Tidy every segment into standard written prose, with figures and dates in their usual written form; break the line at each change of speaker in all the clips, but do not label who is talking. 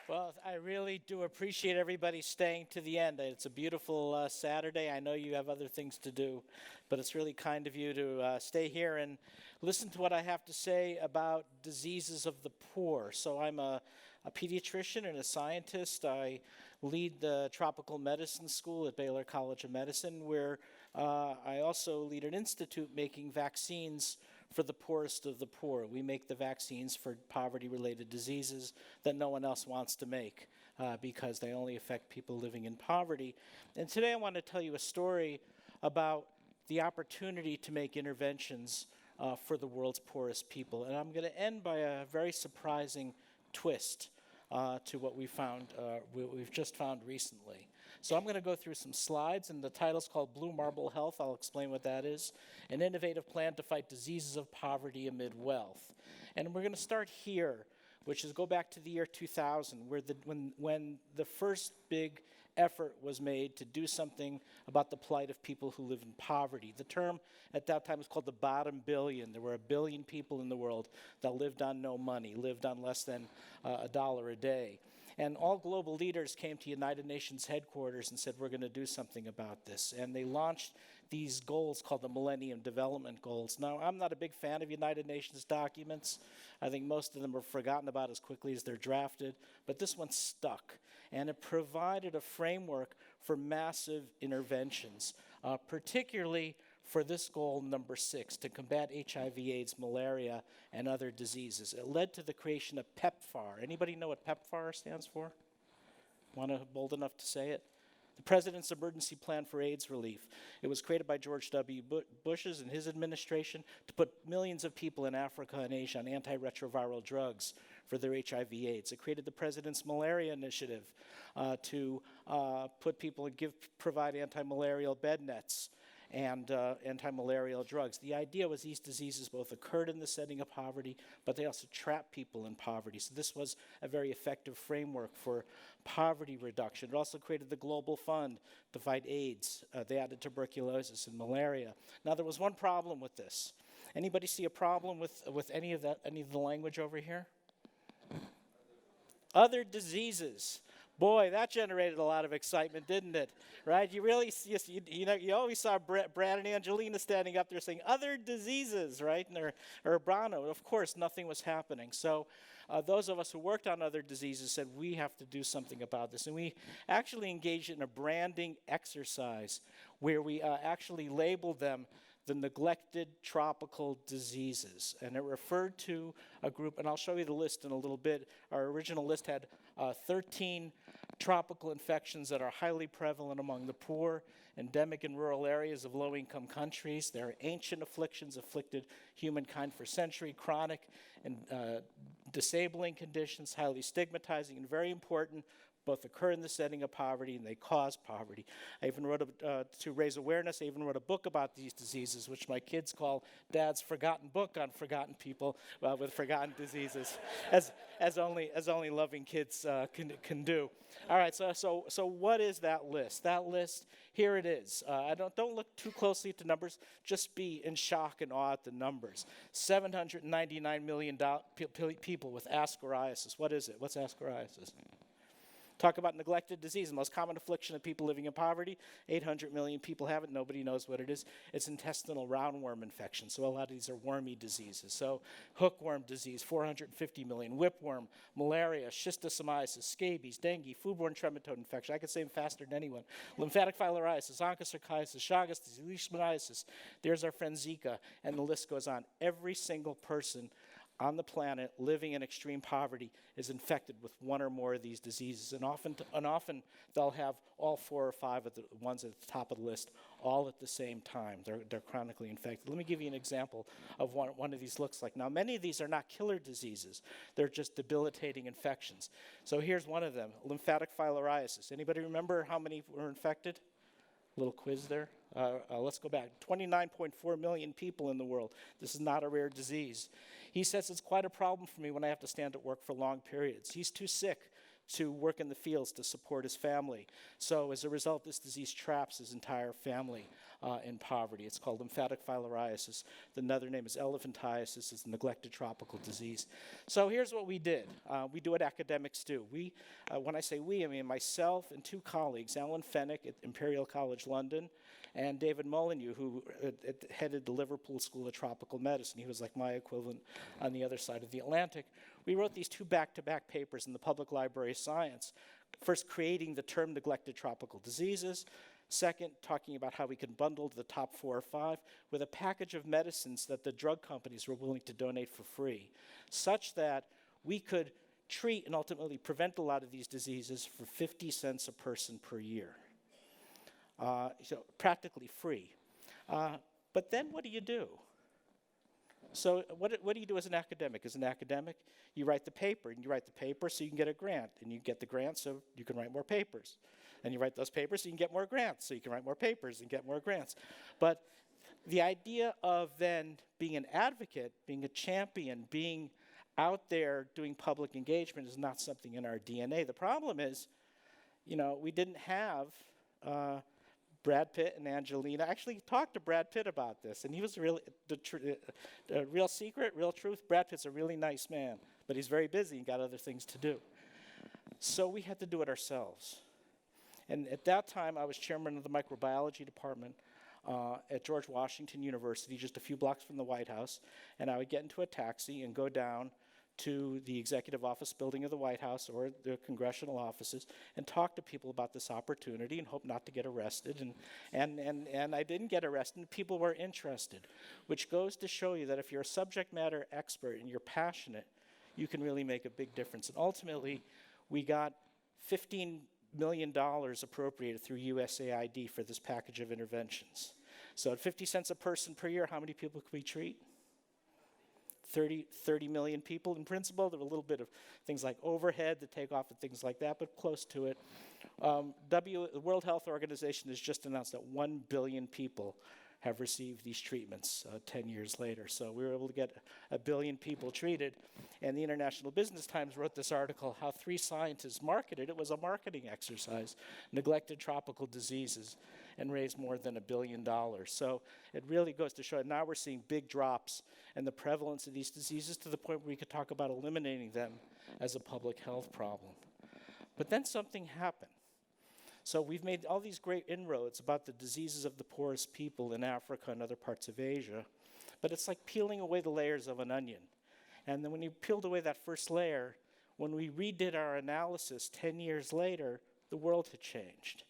Well, I really do appreciate everybody staying to the end. It's a beautiful Saturday. I know you have other things to do, but it's really kind of you to stay here and listen to what I have to say about diseases of the poor. So I'm a pediatrician and a scientist. I lead the tropical medicine school at Baylor College of Medicine, where I also lead an institute making vaccines for the poorest of the poor. We make the vaccines for poverty-related diseases that no one else wants to make because they only affect people living in poverty. And today I want to tell you a story about the opportunity to make interventions for the world's poorest people. And I'm going to end by a very surprising twist to what we've just found recently. So I'm going to go through some slides, and the title's called Blue Marble Health. I'll explain what that is. An innovative plan to fight diseases of poverty amid wealth. And we're going to start here, which is go back to the year 2000, where when the first big effort was made to do something about the plight of people who live in poverty. The term at that time was called the bottom billion. There were 1 billion people in the world that lived on no money, lived on less than $1 a day. And all global leaders came to United Nations headquarters and said, we're going to do something about this. And they launched these goals called the Millennium Development Goals. Now, I'm not a big fan of United Nations documents. I think most of them are forgotten about as quickly as they're drafted. But this one stuck. And it provided a framework for massive interventions, particularly for this goal number 6, to combat HIV, AIDS, malaria, and other diseases. It led to the creation of PEPFAR. Anybody know what PEPFAR stands for? Bold enough to say it? The President's Emergency Plan for AIDS Relief. It was created by George W. Bush's and his administration to put millions of people in Africa and Asia on antiretroviral drugs for their HIV/AIDS. It created the President's Malaria Initiative to provide anti-malarial bed nets and anti-malarial drugs. The idea was these diseases both occurred in the setting of poverty, but they also trapped people in poverty. So this was a very effective framework for poverty reduction. It also created the Global Fund to fight AIDS. They added tuberculosis and malaria. Now there was one problem with this. Anybody see a problem with any of the language over here? Other diseases. Boy, that generated a lot of excitement, didn't it? Right? You really, you always saw Brad and Angelina standing up there saying, other diseases, right? Or Brano. Of course, nothing was happening. So those of us who worked on other diseases said, we have to do something about this. And we actually engaged in a branding exercise where we actually labeled them the neglected tropical diseases. And it referred to a group, and I'll show you the list in a little bit. Our original list had 13 tropical infections that are highly prevalent among the poor, endemic in rural areas of low-income countries. They're ancient afflictions afflicted humankind for centuries, chronic and disabling conditions, highly stigmatizing, and very important, both occur in the setting of poverty and they cause poverty. I even wrote, to raise awareness, I even wrote a book about these diseases, which my kids call Dad's Forgotten Book on Forgotten People with Forgotten Diseases, as only loving kids can do. All right, so what is that list? That list, here it is. Don't look too closely at the numbers, just be in shock and awe at the numbers. 799 million people with ascariasis. What is it? What's ascariasis? Talk about neglected disease, the most common affliction of people living in poverty. 800 million people have it. Nobody knows what it is. It's intestinal roundworm infection. So a lot of these are wormy diseases. So hookworm disease, 450 million. Whipworm, malaria, schistosomiasis, scabies, dengue, foodborne trematode infection. I could say them faster than anyone. Lymphatic filariasis, onchocerciasis, Chagas disease, leishmaniasis. There's our friend Zika, and the list goes on. Every single person on the planet living in extreme poverty is infected with one or more of these diseases. And often they'll have all 4 or 5 of the ones at the top of the list all at the same time. They're chronically infected. Let me give you an example of what one of these looks like. Now, many of these are not killer diseases. They're just debilitating infections. So here's one of them, lymphatic filariasis. Anybody remember how many were infected? A little quiz there. Let's go back. 29.4 million people in the world. This is not a rare disease. He says it's quite a problem for me when I have to stand at work for long periods. He's too sick to work in the fields to support his family. So as a result, this disease traps his entire family in poverty. It's called lymphatic filariasis. The other name is elephantiasis. It's a neglected tropical disease. So here's what we did. We do what academics do. When I say we, I mean myself and two colleagues, Alan Fennick at Imperial College London, and David Molyneux, who headed the Liverpool School of Tropical Medicine. He was like my equivalent on the other side of the Atlantic. We wrote these two back-to-back papers in the Public Library of Science, first creating the term neglected tropical diseases, second, talking about how we can bundle the top 4 or 5 with a package of medicines that the drug companies were willing to donate for free, such that we could treat and ultimately prevent a lot of these diseases for 50 cents a person per year. So practically free. But then what do you do? So what do you do as an academic? As an academic, you write the paper, and you write the paper so you can get a grant, and you get the grant so you can write more papers. And you write those papers so you can get more grants, so you can write more papers and get more grants. But the idea of then being an advocate, being a champion, being out there doing public engagement is not something in our DNA. The problem is, we didn't have Brad Pitt and Angelina. I actually talked to Brad Pitt about this, and he was really, the real secret, real truth, Brad Pitt's a really nice man, but he's very busy and got other things to do. So we had to do it ourselves. And at that time, I was chairman of the microbiology department at George Washington University, just a few blocks from the White House, and I would get into a taxi and go down to the executive office building of the White House or the congressional offices and talk to people about this opportunity and hope not to get arrested. And I didn't get arrested, and people were interested, which goes to show you that if you're a subject matter expert and you're passionate, you can really make a big difference. And ultimately, we got $15 million appropriated through USAID for this package of interventions. So at 50 cents a person per year, how many people could we treat? 30 million people in principle. There were a little bit of things like overhead to take off and things like that, but close to it. The World Health Organization has just announced that 1 billion people have received these treatments 10 years later. So we were able to get 1 billion people treated. And the International Business Times wrote this article, how 3 scientists marketed, it was a marketing exercise, neglected tropical diseases, and raised more than $1 billion. So it really goes to show, now we're seeing big drops in the prevalence of these diseases to the point where we could talk about eliminating them as a public health problem. But then something happened. So we've made all these great inroads about the diseases of the poorest people in Africa and other parts of Asia, but it's like peeling away the layers of an onion. And then when you peeled away that first layer, when we redid our analysis 10 years later, the world had changed.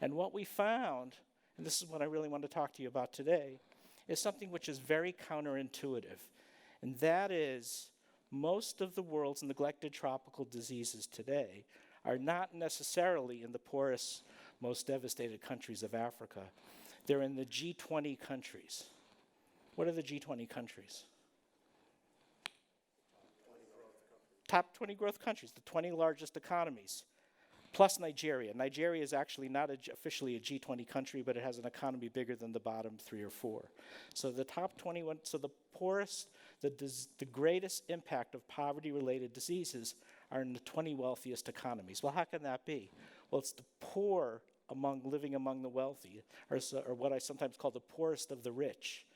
And what we found, and this is what I really want to talk to you about today, is something which is very counterintuitive. And that is, most of the world's neglected tropical diseases today are not necessarily in the poorest, most devastated countries of Africa. They're in the G20 countries. What are the G20 countries? Top 20 growth countries, the 20 largest economies, plus Nigeria. Nigeria is actually not officially a G20 country, but it has an economy bigger than the bottom 3 or 4. So the top 21, so the poorest, the greatest impact of poverty-related diseases are in the 20 wealthiest economies. Well, how can that be? Well, it's the poor living among the wealthy, or what I sometimes call the poorest of the rich,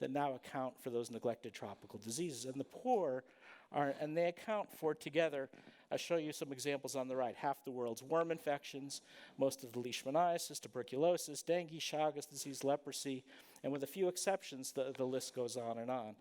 that now account for those neglected tropical diseases. And the poor and they account for together, I'll show you some examples on the right, half the world's worm infections, most of the leishmaniasis, tuberculosis, dengue, Chagas disease, leprosy, and with a few exceptions, the list goes on and on.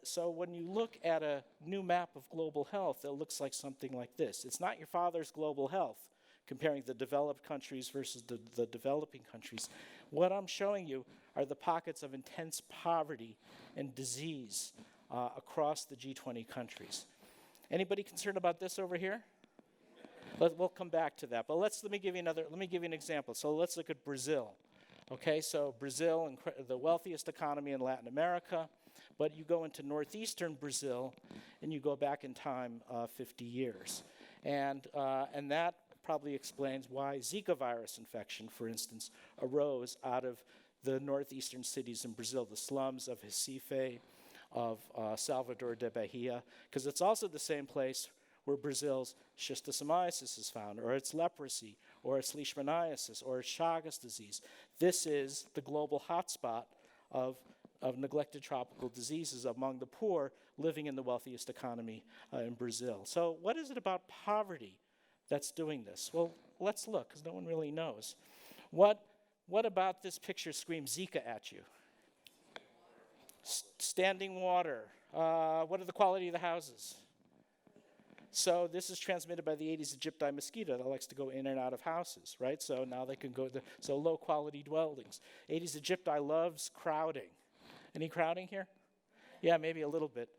So when you look at a new map of global health, it looks like something like this. It's not your father's global health, comparing the developed countries versus the developing countries. What I'm showing you are the pockets of intense poverty and disease across the G20 countries. Anybody concerned about this over here? We'll come back to that. But let me give you an example. So let's look at Brazil. Okay, so Brazil, the wealthiest economy in Latin America, but you go into northeastern Brazil and you go back in time 50 years. And that probably explains why Zika virus infection, for instance, arose out of the northeastern cities in Brazil, the slums of Recife, of Salvador de Bahia, because it's also the same place where Brazil's schistosomiasis is found, or its leprosy, or its leishmaniasis, or its Chagas disease. This is the global hotspot of neglected tropical diseases among the poor living in the wealthiest economy in Brazil. So what is it about poverty that's doing this? Well, let's look, because no one really knows. What about this picture screams Zika at you? Standing water. What are the quality of the houses? So this is transmitted by the Aedes aegypti mosquito that likes to go in and out of houses, right? So now they can go so low quality dwellings. Aedes aegypti loves crowding. Any crowding here? Yeah, maybe a little bit.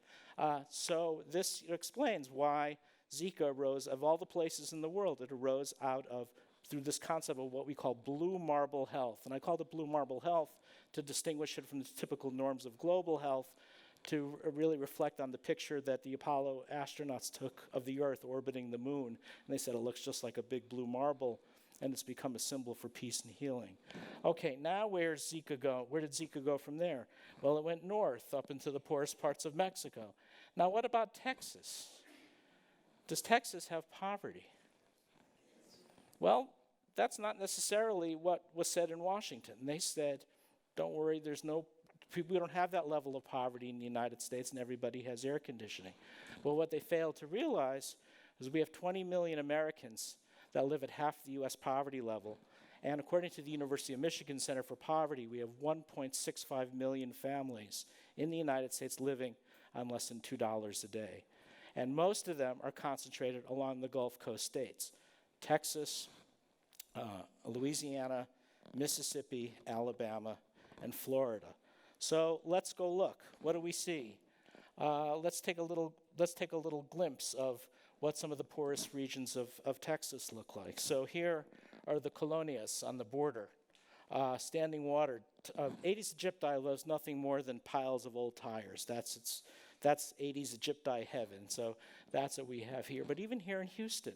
So this explains why Zika arose, of all the places in the world, it arose out of, through this concept of what we call blue marble health. And I called it blue marble health to distinguish it from the typical norms of global health, to really reflect on the picture that the Apollo astronauts took of the Earth orbiting the moon. And they said it looks just like a big blue marble, and it's become a symbol for peace and healing. Okay, now where's Zika go? Where did Zika go from there? Well, it went north, up into the poorest parts of Mexico. Now what about Texas? Does Texas have poverty? Well, that's not necessarily what was said in Washington. They said, don't worry, we don't have that level of poverty in the United States, and everybody has air conditioning. Well, what they failed to realize is we have 20 million Americans that live at half the U.S. poverty level. And according to the University of Michigan Center for Poverty, we have 1.65 million families in the United States living on less than $2 a day. And most of them are concentrated along the Gulf Coast states: Texas, Louisiana, Mississippi, Alabama, and Florida. So let's go look. What do we see? Let's take a little glimpse of what some of the poorest regions of Texas look like. So here are the colonias on the border. Standing water. Aedes aegypti loves nothing more than piles of old tires. That's Aedes aegypti heaven. So that's what we have here. But even here in Houston,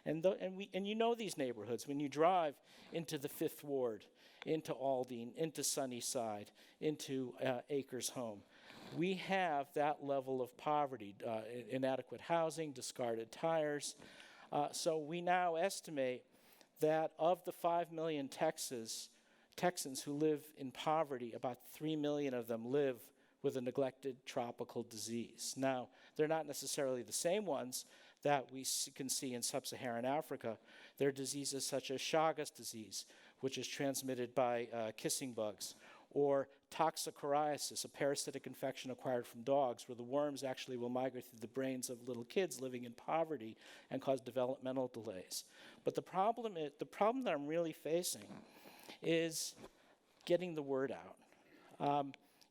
and you know these neighborhoods when you drive into the Fifth Ward, into Aldine, into Sunnyside, into Acres Home. We have that level of poverty, inadequate housing, discarded tires. So we now estimate that of the 5 million Texans who live in poverty, about 3 million of them live with a neglected tropical disease. Now, they're not necessarily the same ones that we can see in sub-Saharan Africa. They're diseases such as Chagas disease, which is transmitted by kissing bugs, or toxocariasis, a parasitic infection acquired from dogs, where the worms actually will migrate through the brains of little kids living in poverty and cause developmental delays. But the problem that I'm really facing is getting the word out.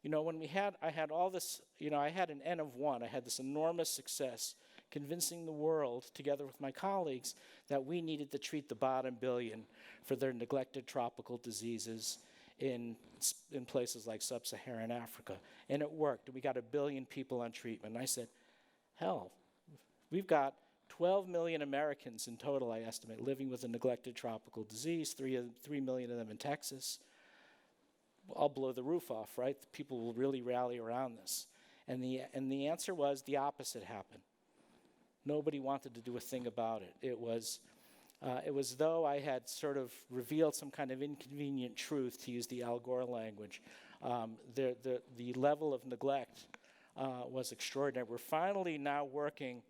When I had all this, I had an N of 1. I had this enormous success convincing the world, together with my colleagues, that we needed to treat the bottom billion for their neglected tropical diseases in places like sub-Saharan Africa. And it worked. We got 1 billion people on treatment. And I said, hell, we've got 12 million Americans in total, I estimate, living with a neglected tropical disease, 3 million of them in Texas. I'll blow the roof off, right? People will really rally around this. And the answer was the opposite happened. Nobody wanted to do a thing about it. It was though I had sort of revealed some kind of inconvenient truth, to use the Al Gore language. The level of neglect was extraordinary. We're finally now working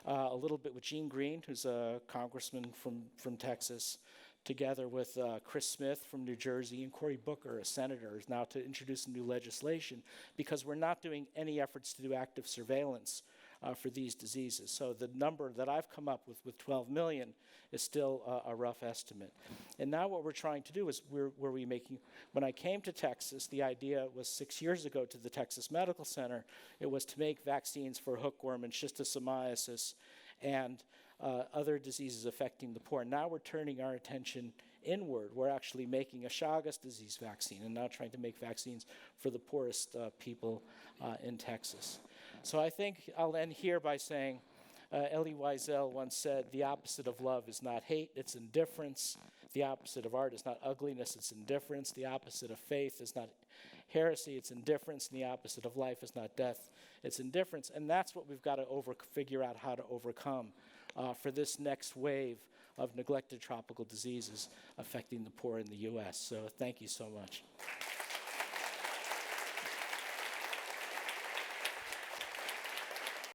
a little bit with Gene Green, who's a congressman from Texas, together with Chris Smith from New Jersey and Cory Booker, a senator, is now to introduce some new legislation, because we're not doing any efforts to do active surveillance for these diseases. So the number that I've come up with 12 million, is still a rough estimate. And now what we're trying to do is, when I came to Texas, the idea was 6 years ago to the Texas Medical Center, it was to make vaccines for hookworm and schistosomiasis and other diseases affecting the poor. Now we're turning our attention inward. We're actually making a Chagas disease vaccine and now trying to make vaccines for the poorest people in Texas. So I think I'll end here by saying, Elie Wiesel once said, the opposite of love is not hate, it's indifference. The opposite of art is not ugliness, it's indifference. The opposite of faith is not heresy, it's indifference. And the opposite of life is not death, it's indifference. And that's what we've got to figure out how to overcome for this next wave of neglected tropical diseases affecting the poor in the U.S. So thank you so much.